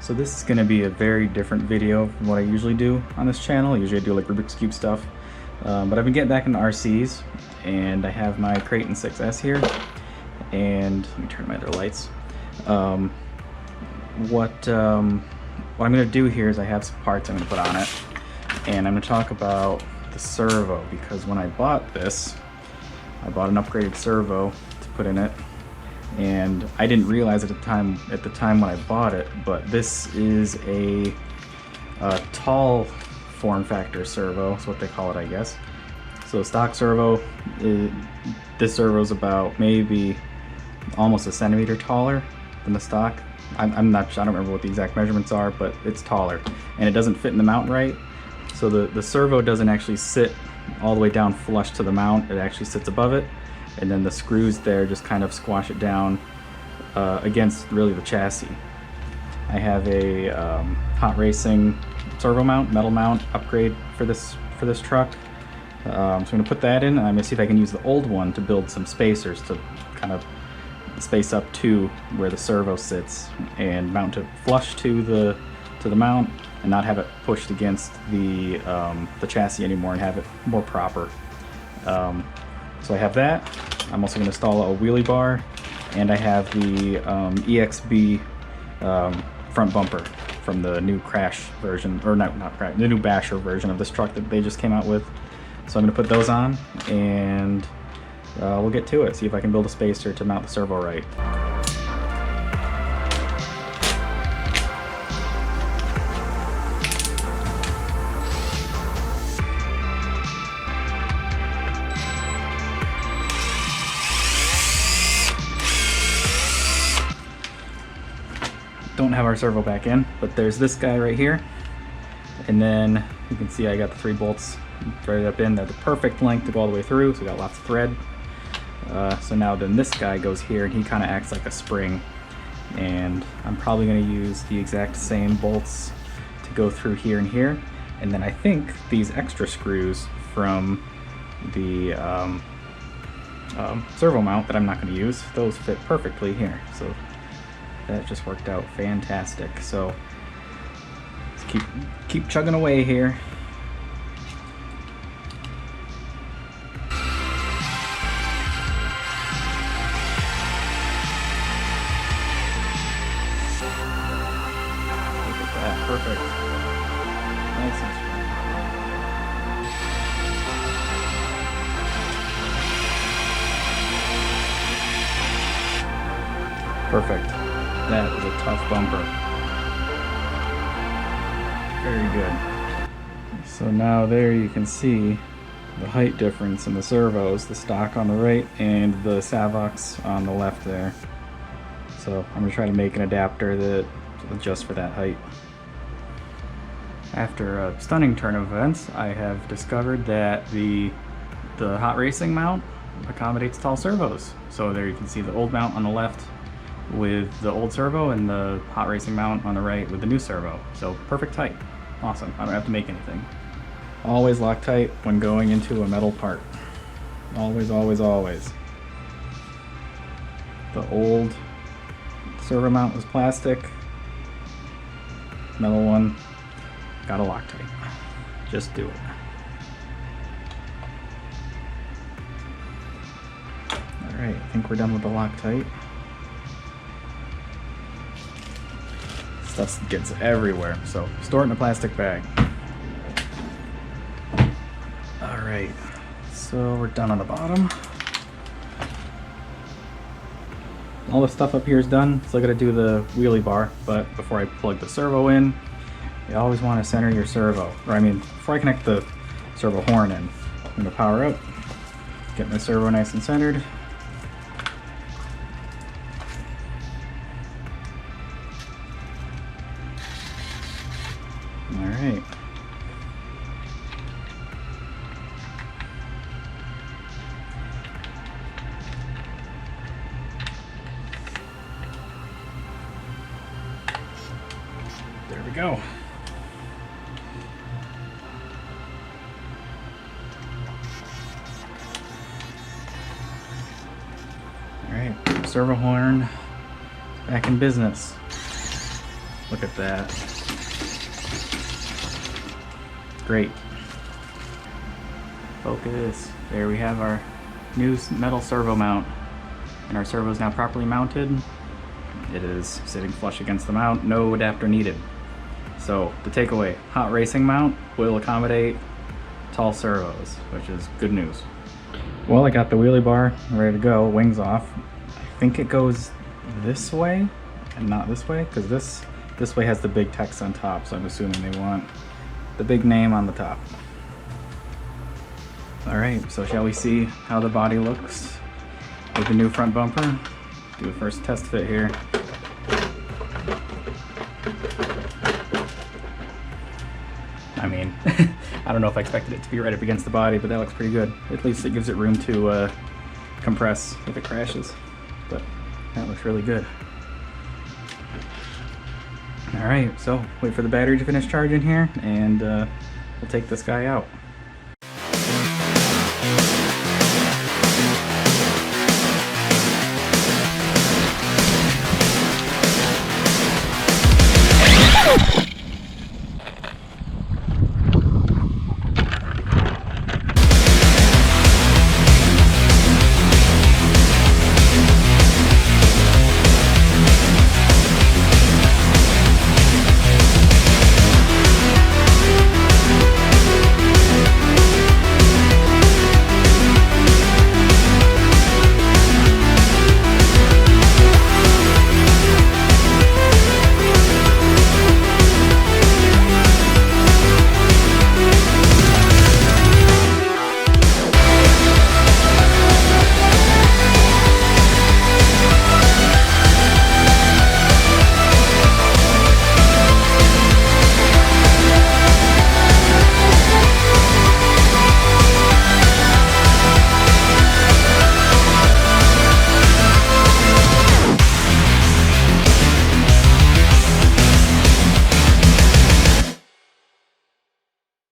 So this is going to be a very different video from what I usually do on this channel. Usually I do like Rubik's Cube stuff, but I've been getting back into RCs, and I have my Kraton 6S here, and let me turn my other lights. What I'm going to do here is I have some parts I'm going to put on it, and I'm going to talk about the servo, because when I bought this, I bought an upgraded servo to put in it, and I didn't realize at the time when I bought it, but this is a tall form factor servo. That's what they call it, I guess. So stock servo, this servo is about maybe almost a centimeter taller than the stock. I don't remember what the exact measurements are, but it's taller, and it doesn't fit in the mount right. So the servo doesn't actually sit all the way down flush to the mount. It actually sits above it, and then the screws there just kind of squash it down against really the chassis. I have a hot racing servo mount, metal mount upgrade for this truck. So I'm going to put that in, and I'm going to see if I can use the old one to build some spacers to kind of space up to where the servo sits and mount it flush to the mount, and not have it pushed against the chassis anymore, and have it more proper. So I have that. I'm also going to install a wheelie bar, and I have the EXB front bumper from the new Crash version, or not Crash, the new Basher version of this truck that they just came out with. So I'm going to put those on, and we'll get to it, see if I can build a spacer to mount the servo right. Don't have our servo back in, but there's this guy right here, and then you can see I got the 3 bolts threaded up in. They're the perfect length to go all the way through, so we got lots of thread. So now then this guy goes here, and he kind of acts like a spring, and I'm probably going to use the exact same bolts to go through here and here, and then I think these extra screws from the servo mount that I'm not going to use, those fit perfectly here. So that just worked out fantastic. So let's keep chugging away here. Look at that, perfect. Nice and strong. Perfect. That was a tough bumper. Very good. So now there you can see the height difference in the servos, the stock on the right and the Savox on the left there. So I'm going to try to make an adapter that adjusts for that height. After a stunning turn of events, I have discovered that the hot racing mount accommodates tall servos. So there you can see the old mount on the left with the old servo, and the hot racing mount on the right with the new servo. So perfect height. Awesome. I don't have to make anything. Always Loctite when going into a metal part. Always, always, always. The old servo mount was plastic. Metal one got a Loctite. Just do it. Alright, I think we're done with the Loctite. Stuff gets everywhere, so store it in a plastic bag. Alright, so we're done on the bottom. All the stuff up here is done, so I gotta do the wheelie bar, but before I plug the servo in, you always want to center your servo. Or I mean, before I connect the servo horn in, I'm gonna power up, get my servo nice and centered. Alright. There we go. Alright, servo horn back in business. Look at that. Great. Focus. There we have our new metal servo mount. And our servo is now properly mounted. It is sitting flush against the mount, no adapter needed. So the takeaway, hot racing mount will accommodate tall servos, which is good news. Well, I got the wheelie bar ready to go, wings off. I think it goes this way and not this way, because this way has the big text on top, so I'm assuming they want the big name on the top. Alright, so shall we see how the body looks with the new front bumper? Do a first test fit here. I mean, I don't know if I expected it to be right up against the body, but that looks pretty good. At least it gives it room to compress if it crashes. But that looks really good. Alright, so wait for the battery to finish charging here, and we'll take this guy out.